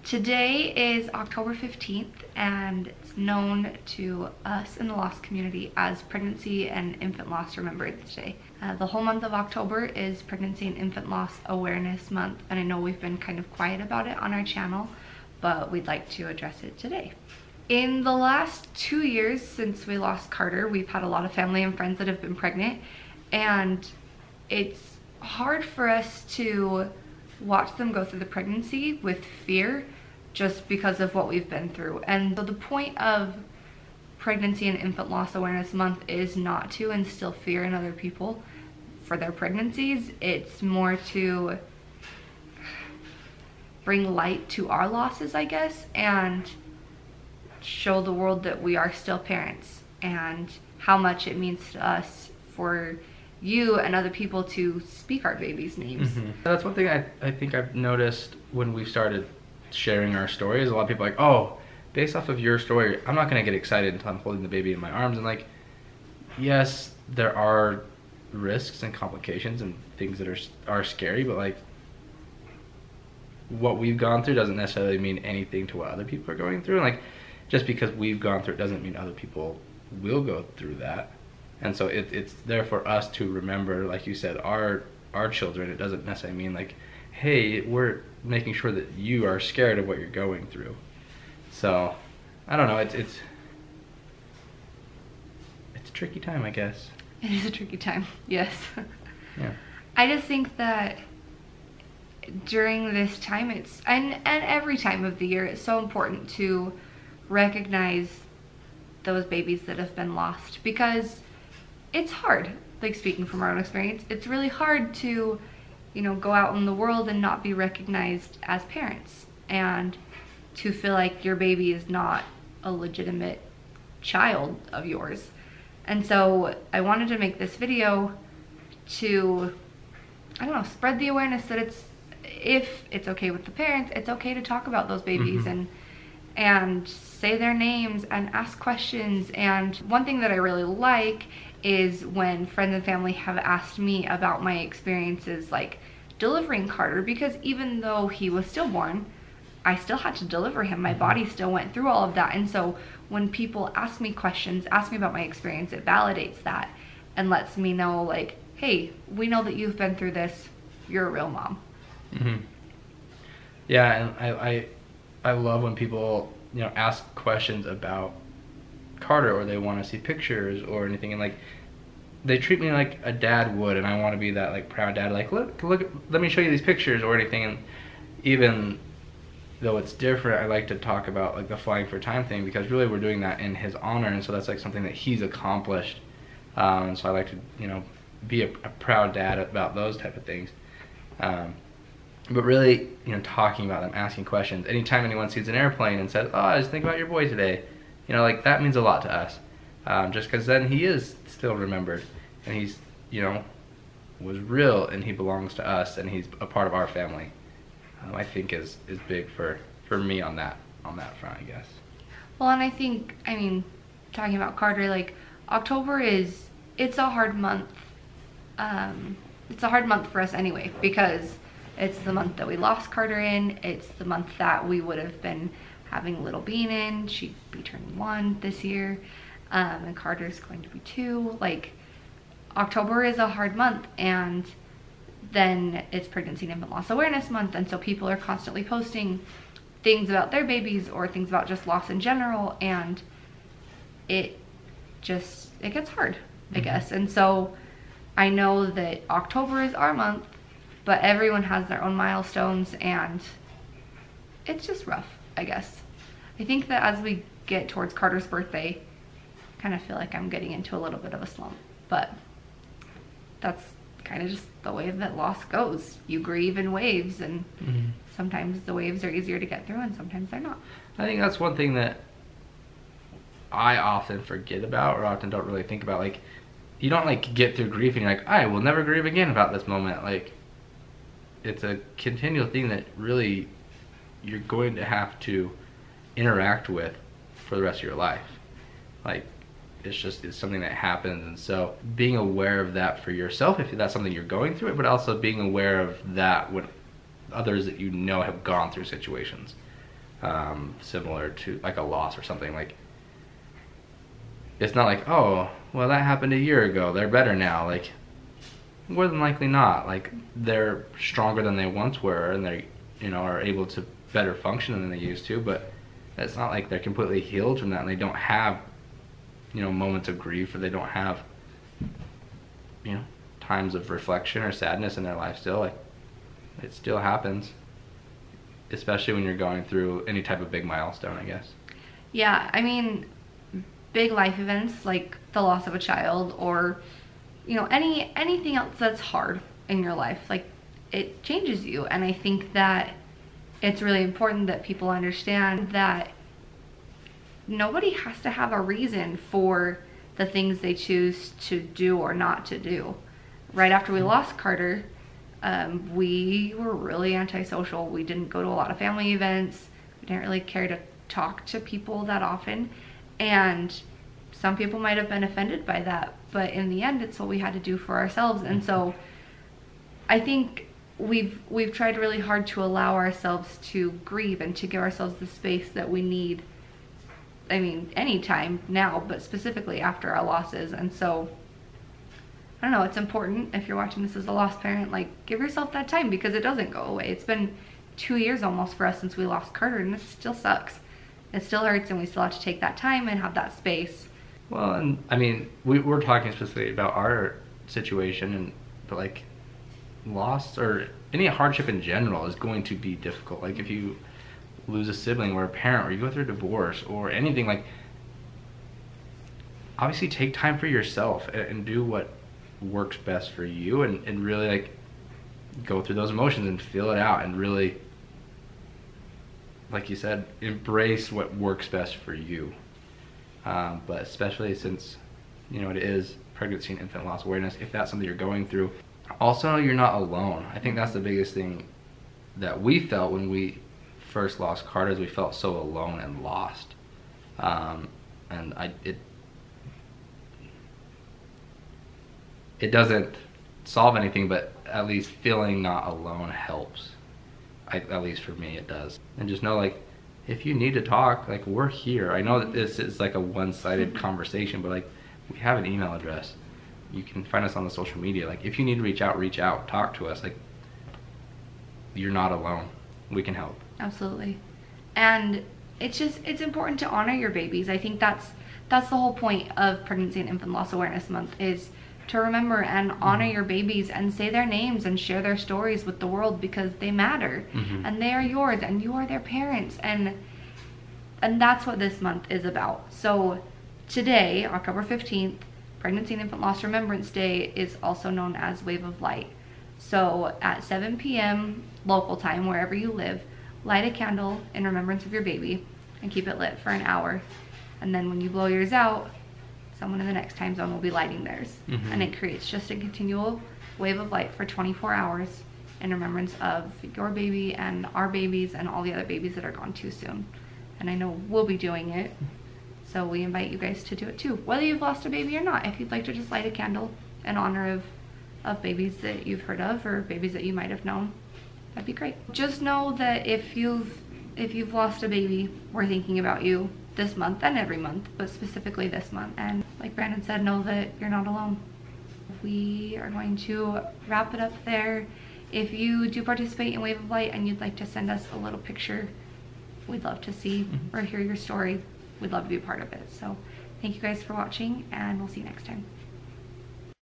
Today is October 15th, and it's known to us in the loss community as Pregnancy and Infant Loss Remembrance Day. The whole month of October is Pregnancy and Infant Loss Awareness Month, and I know we've been kind of quiet about it on our channel, but we'd like to address it today. In the last 2 years since we lost Carter, we've had a lot of family and friends that have been pregnant, and it's hard for us to watch them go through the pregnancy with fear just because of what we've been through. And so the point of Pregnancy and Infant Loss Awareness Month is not to instill fear in other people for their pregnancies. It's more to bring light to our losses, I guess, and show the world that we are still parents and how much it means to us for you and other people to speak our babies' names. That's one thing I think I've noticed when we started sharing our stories. A lot of people are like, oh, based off of your story, I'm not going to get excited until I'm holding the baby in my arms. And like, yes, there are risks and complications and things that are scary, but like what we've gone through doesn't necessarily mean anything to what other people are going through. And like, just because we've gone through it doesn't mean other people will go through that. And so it's there for us to remember, like you said, our children. It doesn't necessarily mean like, hey, we're making sure that you are scared of what you're going through. So I don't know, it's a tricky time, I guess. It is a tricky time, yes. Yeah. I just think that during this time, and every time of the year, it's so important to recognize those babies that have been lost, because it's hard. Like, speaking from our own experience, it's really hard to, go out in the world and not be recognized as parents, and to feel like your baby is not a legitimate child of yours. And so I wanted to make this video to, spread the awareness that if it's okay with the parents, it's okay to talk about those babies and say their names and ask questions. And one thing that I really like is when friends and family have asked me about my experiences like delivering Carter, because even though he was stillborn, I still had to deliver him. My body still went through all of that. And so when people ask me questions, ask me about my experience, it validates that and lets me know, like, hey, we know that you've been through this. You're a real mom. Yeah, and I love when people, ask questions about Carter, or they want to see pictures or anything, and like they treat me like a dad would, and I want to be that like proud dad, like look, let me show you these pictures or anything. And even though it's different, I like to talk about like the flying for time thing, because really we're doing that in his honor, and so that's like something that he's accomplished. And so I like to be a proud dad about those type of things. But really, talking about them, asking questions. Anytime anyone sees an airplane and says, oh, I was thinking about your boy today, like that means a lot to us. Just because then he is still remembered, and he's, was real, and he belongs to us, and he's a part of our family. I think is big for me on that front, I guess. Well, and I think, talking about Carter, like October it's a hard month. It's a hard month for us anyway, because it's the month that we lost Carter in. It's the month that we would have been having little Bean in. She'd be turning 1 this year, and Carter's going to be 2. Like, October is a hard month, and then it's Pregnancy and Infant Loss Awareness Month, and so people are constantly posting things about their babies or things about just loss in general, and it gets hard, I guess. And so I know that October is our month, but everyone has their own milestones, and it's just rough, I guess. I think that as we get towards Carter's birthday, I kind of feel like I'm getting into a little bit of a slump, but that's kind of just the way that loss goes. You grieve in waves, and sometimes the waves are easier to get through and sometimes they're not. I think that's one thing that I often forget about, or often don't really think about. Like, you don't like get through grief and you're like, I will never grieve again about this moment. Like, it's a continual thing that really you're going to have to interact with for the rest of your life. Like, it's something that happens. And so being aware of that for yourself, if that's something you're going through, but also being aware of that with others that have gone through situations. similar to like a loss or something. Like, it's not like, oh, well, that happened a year ago, they're better now. Like, more than likely not. Like, they're stronger than they once were, and they, you know, are able to better function than they used to, but it's not like they're completely healed from that, and they don't have, you know, moments of grief, or they don't have, you know, times of reflection or sadness in their life still. Like, it still happens, especially when you're going through any type of big milestone, I guess. Yeah, I mean, big life events like the loss of a child, or, you know, anything else that's hard in your life, like, it changes you. And I think that it's really important that people understand that nobody has to have a reason for the things they choose to do or not to do. Right after we lost Carter, we were really antisocial. We didn't go to a lot of family events. We didn't really care to talk to people that often. And some people might have been offended by that, but in the end, it's what we had to do for ourselves. And so I think we've tried really hard to allow ourselves to grieve and to give ourselves the space that we need. I mean, anytime now, but specifically after our losses. And so, I don't know, it's important, if you're watching this as a lost parent, like, give yourself that time, because it doesn't go away. It's been 2 years almost for us since we lost Carter, and it still sucks. It still hurts, and we still have to take that time and have that space. Well, and I mean, we're talking specifically about our situation, but like, loss or any hardship in general is going to be difficult. Like, if you lose a sibling or a parent, or you go through a divorce or anything, like, obviously take time for yourself and do what works best for you, and really, like, go through those emotions and feel it out, and really, like you said, embrace what works best for you. But especially since, you know, it is Pregnancy and Infant Loss Awareness, if that's something you're going through, also, you're not alone. I think that's the biggest thing that we felt when we first lost Carter, is we felt so alone and lost. And it doesn't solve anything, but at least feeling not alone helps. At least for me, it does. And just know, like, if you need to talk, like, we're here. I know that this is like a one-sided conversation, but like, we have an email address. You can find us on the social media. Like, if you need to reach out, talk to us. Like, you're not alone. We can help. Absolutely. And it's important to honor your babies. I think that's the whole point of Pregnancy and Infant Loss Awareness Month, is to remember and honor your babies and say their names and share their stories with the world, because they matter. And they are yours, and you are their parents, and that's what this month is about. So today, October 15th, Pregnancy and Infant Loss Remembrance Day, is also known as Wave of Light. So at 7 p.m. local time, wherever you live, light a candle in remembrance of your baby and keep it lit for an hour. And then when you blow yours out, someone in the next time zone will be lighting theirs. And it creates just a continual wave of light for 24 hours in remembrance of your baby and our babies and all the other babies that are gone too soon. And I know we'll be doing it, so we invite you guys to do it too, whether you've lost a baby or not. If you'd like to just light a candle in honor of babies that you've heard of, or babies that you might have known, that'd be great. Just know that if you've lost a baby, we're thinking about you this month and every month, but specifically this month. And like Brandon said, know that you're not alone. We are going to wrap it up there. If you do participate in Wave of Light and you'd like to send us a little picture, we'd love to see or hear your story. We'd love to be a part of it. So thank you guys for watching, and we'll see you next time.